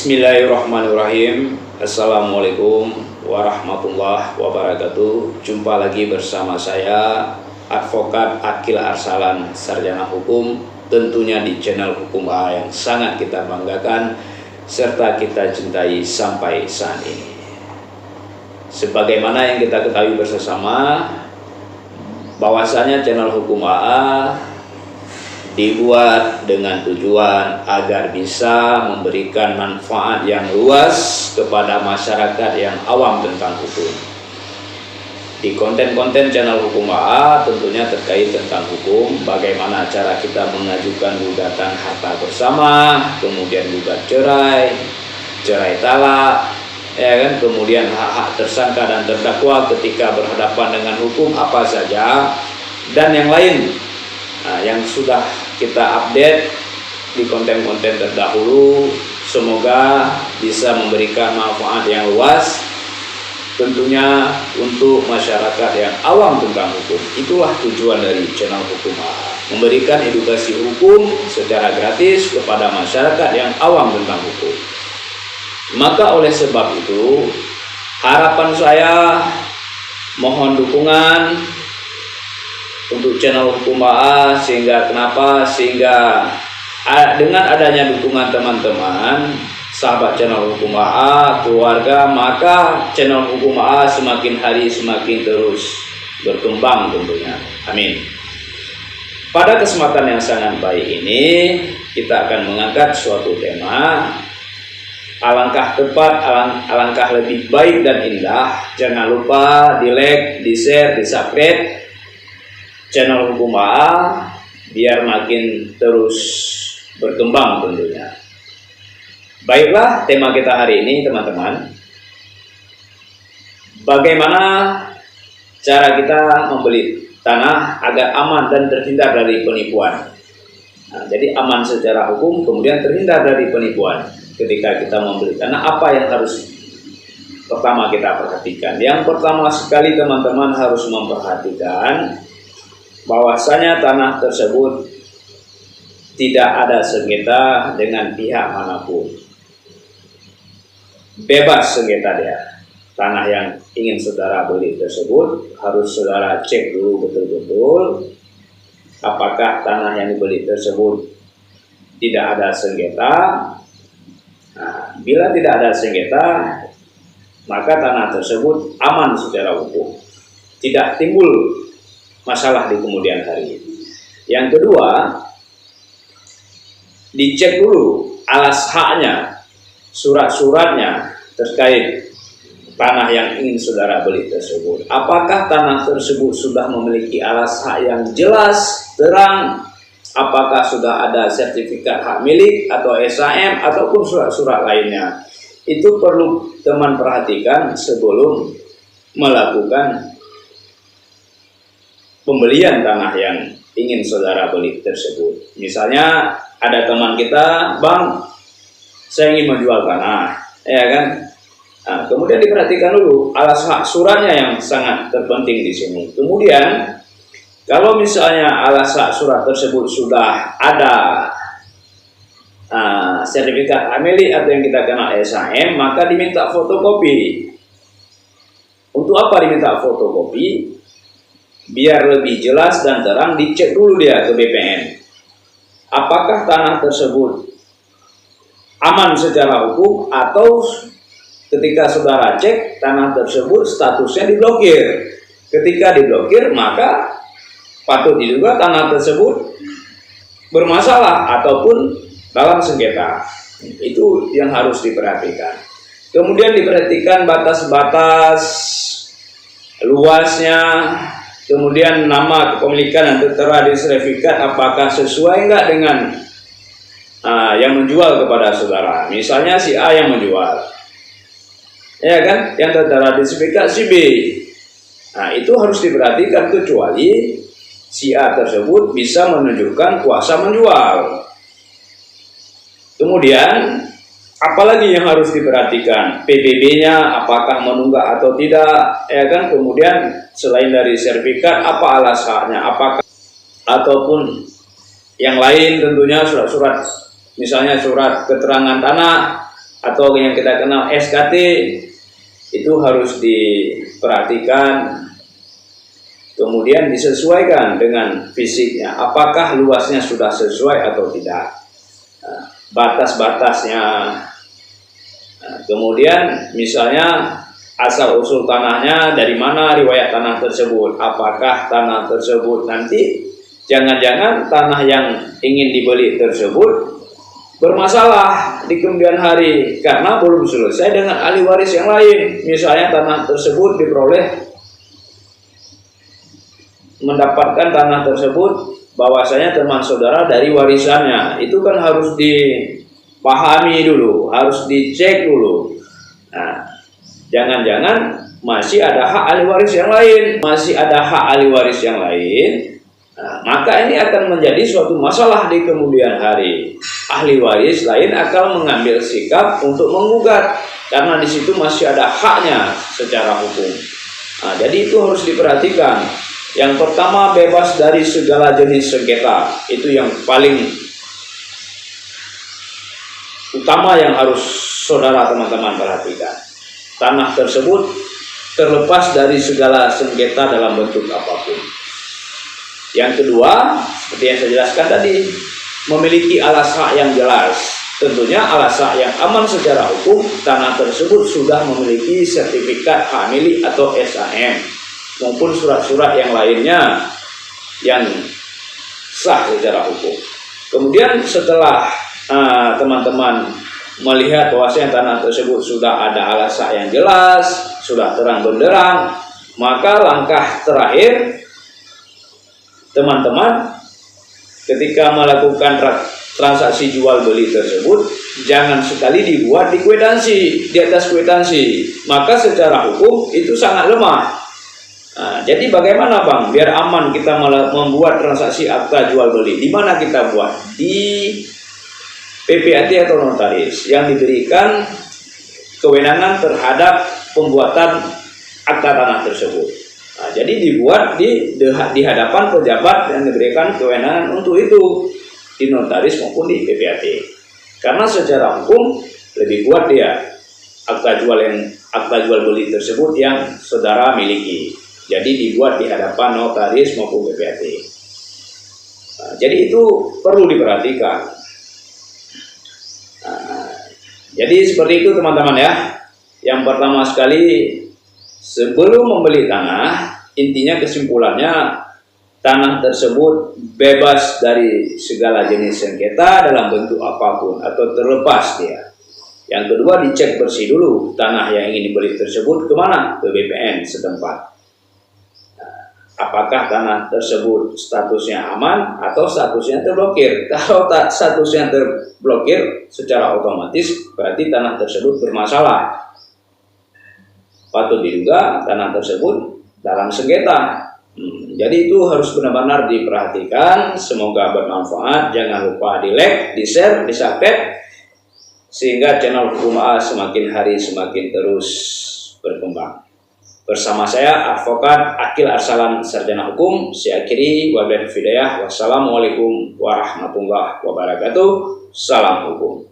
Bismillahirrahmanirrahim. Assalamualaikum warahmatullahi wabarakatuh. Jumpa lagi bersama saya, Advokat Akil Arsalan, Sarjana Hukum, tentunya di channel Hukum A yang sangat kita banggakan serta kita cintai sampai saat ini. Sebagaimana yang kita ketahui bersama, bahwasanya channel Hukum AA dibuat dengan tujuan agar bisa memberikan manfaat yang luas kepada masyarakat yang awam tentang hukum. Di konten-konten channel Hukum AA tentunya terkait tentang hukum, bagaimana cara kita mengajukan gugatan harta bersama, kemudian gugat cerai, cerai talak, ya kan, kemudian hak-hak tersangka dan terdakwa ketika berhadapan dengan hukum apa saja, dan yang lain. Nah, yang sudah kita update di konten-konten terdahulu, semoga bisa memberikan manfaat yang luas tentunya untuk masyarakat yang awam tentang hukum. Itulah tujuan dari channel Hukum AA, memberikan edukasi hukum secara gratis kepada masyarakat yang awam tentang hukum. Maka oleh sebab itu, harapan saya mohon dukungan untuk channel Hukum AA, sehingga dengan adanya dukungan teman-teman, sahabat channel Hukum AA, keluarga, maka channel Hukum AA semakin hari semakin terus berkembang tentunya. Amin. Pada kesempatan yang sangat baik ini, kita akan mengangkat suatu tema. Alangkah tepat, alangkah lebih baik dan indah. Jangan lupa di like, di share, di subscribe channel Hukum AA biar makin terus berkembang tentunya. Baiklah, tema kita hari ini teman-teman, bagaimana cara kita membeli tanah agar aman dan terhindar dari penipuan. Nah, jadi aman secara hukum, kemudian terhindar dari penipuan. Ketika kita membeli tanah, apa yang harus pertama kita perhatikan? Yang pertama sekali teman-teman harus memperhatikan bahwasanya tanah tersebut tidak ada sengketa dengan pihak manapun. Bebas sengketa dia. Tanah yang ingin saudara beli tersebut harus saudara cek dulu betul-betul apakah tanah yang dibeli tersebut tidak ada sengketa. Nah, bila tidak ada sengketa, maka tanah tersebut aman secara hukum, tidak timbul masalah di kemudian hari. Yang kedua, dicek dulu alas haknya, surat-suratnya terkait tanah yang ingin saudara beli tersebut. Apakah tanah tersebut sudah memiliki alas hak yang jelas, terang? Apakah sudah ada sertifikat hak milik atau SHM ataupun surat-surat lainnya? Itu perlu teman perhatikan sebelum melakukan pembelian tanah yang ingin saudara beli tersebut. Misalnya ada teman kita, "Bang, saya ingin menjual tanah," ya kan? Nah, kemudian diperhatikan dulu alas hak suratnya yang sangat terpenting di sini. Kemudian kalau misalnya alas hak surat tersebut sudah ada sertifikat hak milik atau yang kita kenal SHM, maka diminta fotokopi. Untuk apa diminta fotokopi? Biar lebih jelas dan terang, dicek dulu dia ke BPN. Apakah tanah tersebut aman secara hukum, atau ketika saudara cek tanah tersebut statusnya diblokir. Ketika diblokir, maka patut diduga tanah tersebut bermasalah ataupun dalam sengketa. Itu yang harus diperhatikan. Kemudian diperhatikan batas-batas luasnya, kemudian nama kepemilikan yang tertera di sertifikat apakah sesuai enggak dengan yang menjual kepada saudara. Misalnya si A yang menjual, ya kan, yang tertera di sertifikat si B. Nah, itu harus diperhatikan kecuali si A tersebut bisa menunjukkan kuasa menjual. Kemudian apalagi yang harus diperhatikan? PBB-nya apakah menunggak atau tidak, ya kan? Kemudian selain dari sertifikat, apa alas haknya, apakah ataupun yang lain tentunya surat-surat, misalnya surat keterangan tanah atau yang kita kenal SKT itu harus diperhatikan, kemudian disesuaikan dengan fisiknya, apakah luasnya sudah sesuai atau tidak, batas-batasnya. Kemudian misalnya asal usul tanahnya dari mana, riwayat tanah tersebut, apakah tanah tersebut nanti jangan-jangan tanah yang ingin dibeli tersebut bermasalah di kemudian hari karena belum selesai dengan ahli waris yang lain. Misalnya tanah tersebut mendapatkan tanah tersebut bahwasanya teman saudara dari warisannya, itu kan harus dipahami dulu, harus dicek dulu. Nah, jangan-jangan masih ada hak ahli waris yang lain, Nah, maka ini akan menjadi suatu masalah di kemudian hari. Ahli waris lain akan mengambil sikap untuk menggugat karena di situ masih ada haknya secara hukum. Nah, jadi itu harus diperhatikan. Yang pertama, bebas dari segala jenis sengketa. Itu yang paling utama yang harus saudara teman-teman perhatikan. Tanah tersebut terlepas dari segala sengketa dalam bentuk apapun. Yang kedua, seperti yang saya jelaskan tadi, memiliki alas hak yang jelas. Tentunya alas hak yang aman secara hukum, tanah tersebut sudah memiliki sertifikat hak milik atau SHM maupun surat-surat yang lainnya yang sah secara hukum. Kemudian setelah teman-teman melihat bahwasanya tanah tersebut sudah ada alas hak yang jelas, sudah terang benderang, maka langkah terakhir teman-teman ketika melakukan transaksi jual beli tersebut, jangan sekali dibuat di kwitansi, di atas kwitansi, maka secara hukum itu sangat lemah. Nah, jadi bagaimana Bang biar aman kita membuat transaksi akta jual beli? Di mana kita buat? Di PPAT atau notaris yang diberikan kewenangan terhadap pembuatan akta tanah tersebut. Nah, jadi dibuat di hadapan pejabat yang diberikan kewenangan untuk itu, di notaris maupun di PPAT. Karena secara hukum lebih kuat dia akta jual beli tersebut yang saudara miliki. Jadi dibuat di hadapan notaris maupun PPAT. Nah, jadi itu perlu diperhatikan. Nah, jadi seperti itu teman-teman ya. Yang pertama sekali, sebelum membeli tanah, intinya kesimpulannya tanah tersebut bebas dari segala jenis sengketa dalam bentuk apapun atau terlepas dia. Yang kedua, dicek bersih dulu tanah yang ingin dibeli tersebut kemana? Ke BPN setempat. Nah, apakah tanah tersebut statusnya aman atau statusnya terblokir? Kalau statusnya terblokir, secara otomatis berarti tanah tersebut bermasalah. Patut diduga tanah tersebut dalam sengketa. Jadi itu harus benar-benar diperhatikan. Semoga bermanfaat. Jangan lupa di like, di share, di subscribe, sehingga channel Hukum AA semakin hari semakin terus berkembang. Bersama saya Advokat Akil Arsalan, Sarjana Hukum. Saya akhiri, wabillahi hidayah. Wassalamualaikum warahmatullahi wabarakatuh. Salam hukum.